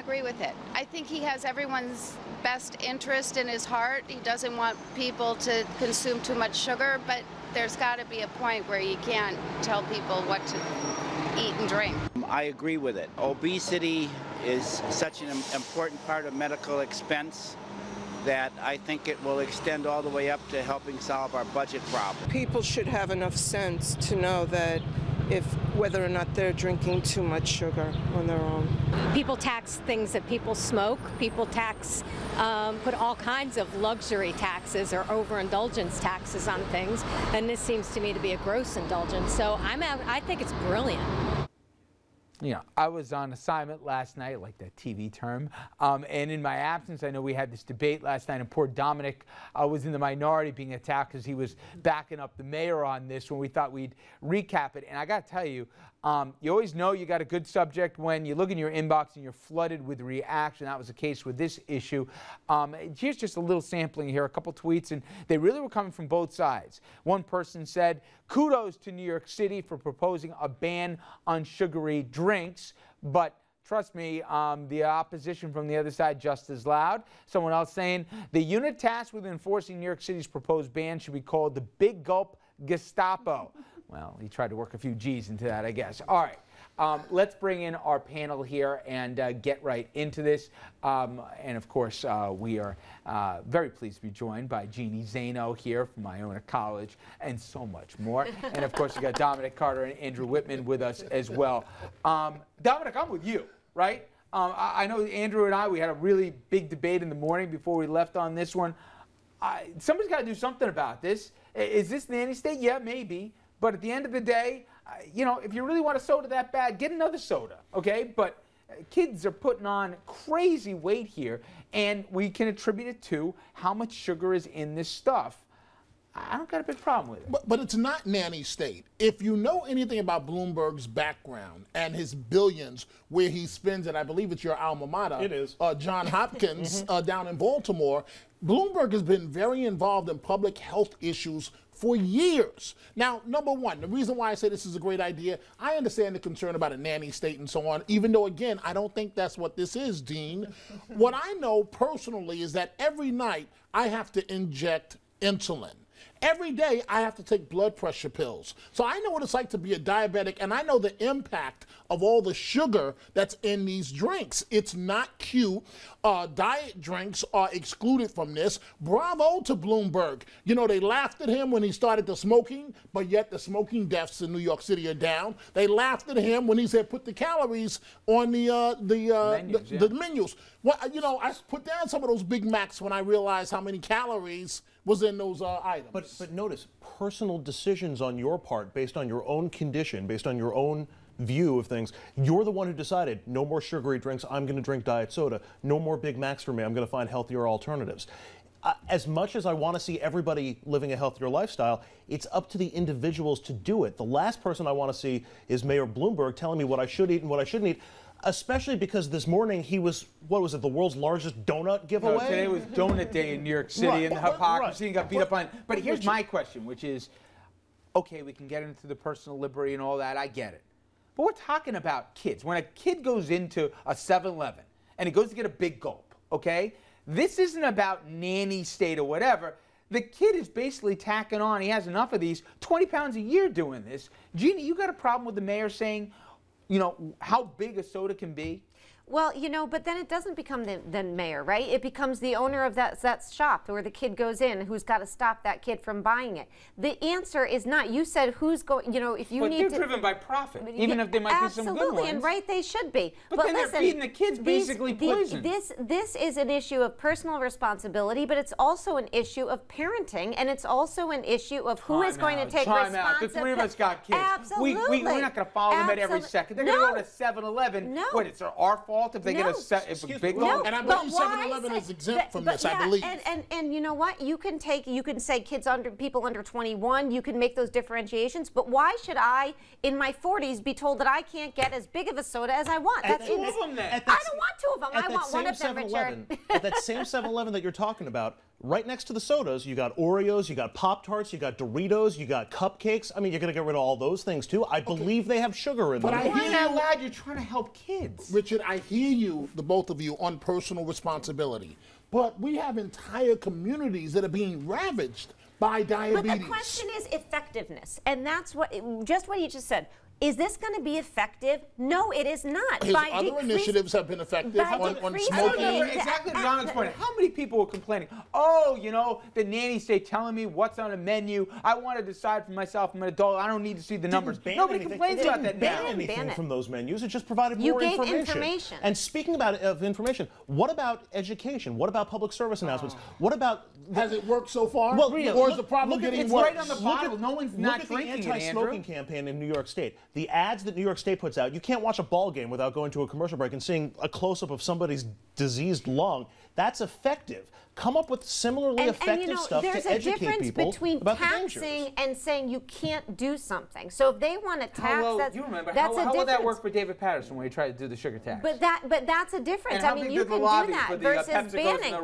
agree with it. I think he has everyone's best interest in his heart. He doesn't want people to consume too much sugar, but there's got to be a point where you can't tell people what to eat and drink. I agree with it. Obesity is such an important part of medical expense that I think it will extend all the way up to helping solve our budget problem. People should have enough sense to know that whether or not they're drinking too much sugar on their own. People tax things that people smoke. People tax, put all kinds of luxury taxes or overindulgence taxes on things, and this seems to me to be a gross indulgence. So I think it's brilliant. You know, I was on assignment last night, like that TV term, and in my absence, I know we had this debate last night, and poor Dominic was in the minority being attacked because he was backing up the mayor on this when we thought we'd recap it. And I got to tell you, you always know you got a good subject when you look in your inbox and you're flooded with reaction. That was the case with this issue. Here's just a little sampling here, a couple tweets, and they really were coming from both sides. One person said, "Kudos to New York City for proposing a ban on sugary drinks, but trust me, the opposition from the other side just as loud." Someone else saying, "The unit tasked with enforcing New York City's proposed ban should be called the Big Gulp Gestapo." Well, he tried to work a few G's into that, I guess. All right, let's bring in our panel here and get right into this. And of course, we are very pleased to be joined by Jeanne Zaino here from Iona College and so much more. And of course, we got Dominic Carter and Andrew Whitman with us as well. Dominic, I'm with you, right? I know Andrew and we had a really big debate in the morning before we left on this one. Somebody's got to do something about this. Is this nanny state? Yeah, maybe. But at the end of the day, you know, if you really want a soda that bad, get another soda, okay? But kids are putting on crazy weight here, and we can attribute it to how much sugar is in this stuff. I don't got a big problem with it. But it's not nanny state. If you know anything about Bloomberg's background and his billions, where he spends it, I believe it's your alma mater. It is. John Hopkins down in Baltimore. Bloomberg has been very involved in public health issues for years. Now, number one, the reason why I say this is a great idea, I understand the concern about a nanny state and so on, even though, again, I don't think that's what this is, Dean. What I know personally is that every night I have to inject insulin. Every day I have to take blood pressure pills. So I know what it's like to be a diabetic, and I know the impact of all the sugar that's in these drinks. It's not cute. Diet drinks are excluded from this. Bravo to Bloomberg. You know, they laughed at him when he started the smoking, but yet the smoking deaths in New York City are down. They laughed at him when he said put the calories on the menus. Well, you know, I put down some of those Big Macs when I realized how many calories was in those items. But notice, personal decisions on your part, based on your own condition, based on your own view of things. You're the one who decided, no more sugary drinks, I'm going to drink diet soda. No more Big Macs for me, I'm going to find healthier alternatives. As much as I want to see everybody living a healthier lifestyle, it's up to the individuals to do it. The last person I want to see is Mayor Bloomberg telling me what I should eat and what I shouldn't eat. Especially because this morning he was, what was it, the world's largest donut giveaway? No, today was Donut Day in New York City, and the hypocrisy got beat up on. But here's my question, which is, okay, we can get into the personal liberty and all that, I get it. But we're talking about kids. When a kid goes into a 7-Eleven and he goes to get a Big Gulp, okay? This isn't about nanny state or whatever. The kid is basically tacking on, he has enough of these, 20 pounds a year doing this. Jeanne, you got a problem with the mayor saying, you know, how big a soda can be? Well, you know, but then it doesn't become the mayor, right? It becomes the owner of that shop where the kid goes in, who's got to stop that kid from buying it. The answer is not. You said who's going, you know, if you but need they're to. driven by profit, even if there might be some good ones. Absolutely, and right they should be. But then listen, they're feeding the kids basically poison. This is an issue of personal responsibility, but it's also an issue of parenting, and it's also an issue of who is going to take responsibility. The three of us got kids. Absolutely. We're not going to follow them at every second. They're going to go to 7-Eleven. No. What, it's our fault if they get a Big Gulp? And I believe 7-Eleven is exempt from this, I believe. And you know what? You can say kids people under 21, you can make those differentiations, but why should I, in my 40s, be told that I can't get as big of a soda as I want? That's two of them then. I don't want two of them. I want one of them, Richard. At that same 7-Eleven that you're talking about, right next to the sodas, you got Oreos, you got Pop-Tarts, you got Doritos, you got cupcakes. I mean, you're going to get rid of all those things, too. I believe they have sugar in them. But I hear you, lad, you're trying to help kids. Richard, I hear you, the both of you, on personal responsibility. But we have entire communities that are being ravaged by diabetes. But the question is effectiveness, and that's what you just said. Is this going to be effective? No, it is not. His other initiatives have been effective on smoking. Exactly to Don's point. How many people were complaining? Oh, you know, the nannies stay telling me what's on a menu. I want to decide for myself. I'm an adult. I don't need to see the numbers. Nobody complains about that now. Ban anything from those menus. It just provided more information. And speaking of information, what about education? What about public service announcements? What about... Has it worked so far? Well, or is the problem getting worse? It's right on the bottle. No one's not drinking it, Andrew. Look at the anti-smoking campaign in New York State. The ads that New York State puts out, you can't watch a ball game without going to a commercial break and seeing a close-up of somebody's diseased lung. That's effective. Come up with similarly effective stuff to educate people about the dangers. There's a difference between taxing and saying you can't do something. So if they want to tax, you remember how will that work for David Patterson when he tried to do the sugar tax? But that's a difference. And I mean, you can do that versus banning.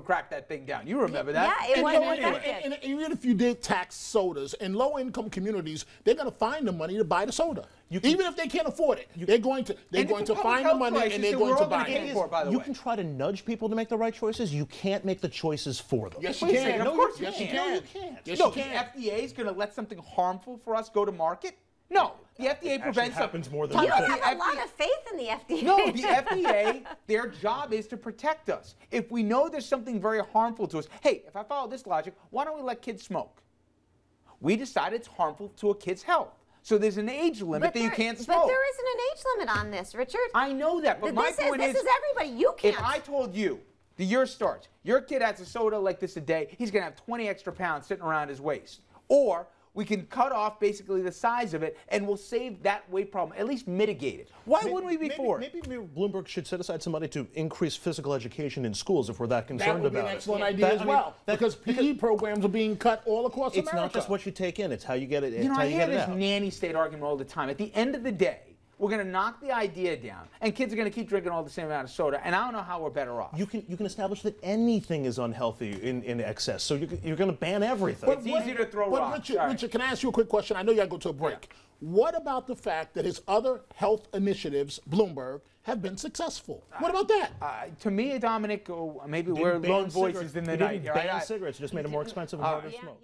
Crack that thing down. You remember that? Yeah, it wasn't effective. And even if you did tax sodas in low-income communities, they're going to find the money to buy the soda. Even if they can't afford it, they're going to find the money and they're going to buy it. You can try to nudge people to make the right choices. You can't make the choices for them. Yes, you can. Of course you can. can. No, you can't. Yes, no, you can. the FDA is going to let something harmful for us go to market? No, the FDA prevents happens more than you have a lot of faith in the FDA. No, the FDA, their job is to protect us. If we know there's something very harmful to us, hey, if I follow this logic, why don't we let kids smoke? We decide it's harmful to a kid's health. So there's an age limit that you can't smoke. But there isn't an age limit on this, Richard. I know that, but my point is, this is everybody. You can't. If I told you the year starts, your kid has a soda like this a day, he's going to have 20 extra pounds sitting around his waist. Or we can cut off basically the size of it, and we'll save that weight problem, at least mitigate it. Why wouldn't we be for it? Maybe Mayor Bloomberg should set aside some money to increase physical education in schools if we're that concerned about it. That would be an excellent idea as well, because PE programs are being cut all across America. It's not just what you take in, it's how you get it, you know, I hear this out. nanny state argument all the time. At the end of the day, we're going to knock the idea down, and kids are going to keep drinking all the same amount of soda, and I don't know how we're better off. You can establish that anything is unhealthy in excess, so you're going to ban everything. It's easy to throw rocks. Richard, can I ask you a quick question? I know you got to go to a break. Yeah. What about the fact that his other health initiatives, Bloomberg, have been successful? What about that? To me, Dominic, maybe we're lone voices in the night. He didn't ban cigarettes, just made them more expensive and harder to smoke.